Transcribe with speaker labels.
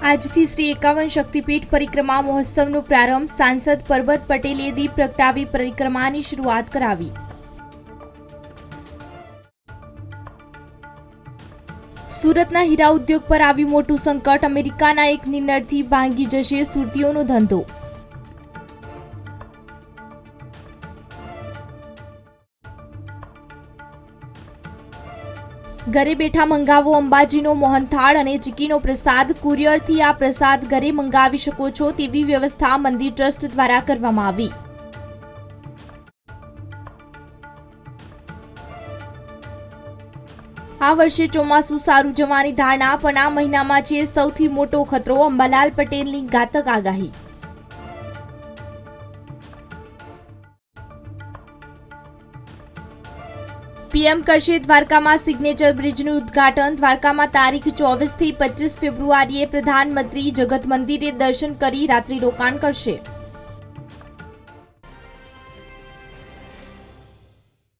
Speaker 1: આજથી શ્રી 51 શક્તિપીઠ પરિક્રમા મહોત્સવનો પ્રારંભ સાંસદ પરબત પટેલે દીપ પ્રગટાવી પરિક્રમાની શરૂઆત કરાવી। સુરતના હીરા ઉદ્યોગ પર આવ્યું મોટું સંકટ। અમેરિકાના એક નિર્ણયથી ભાંગી જશે સુરતીઓનો ધંધો। ઘરે બેઠા મંગાવો અંબાજીનો મોહનથાળ અને ચીકીનો પ્રસાદ। કુરિયરથી આ પ્રસાદ ઘરે મંગાવી શકો છો તેવી વ્યવસ્થા મંદિર ટ્રસ્ટ દ્વારા કરવામાં આવી। આ વર્ષે ચોમાસું સારું જવાની ધારણા, પણ આ મહિનામાં છે સૌથી મોટો ખતરો। અંબાલાલ પટેલની ઘાતક આગાહી। પીએમ કરશે દ્વારકામાં સિગ્નેચર બ્રિજનું ઉદ્ઘાટન। દ્વારકામાં તારીખ 24 થી 25 ફેબ્રુઆરીએ પ્રધાનમંત્રી જગત મંદિરે દર્શન કરી રાત્રિ રોકાણ કરશે।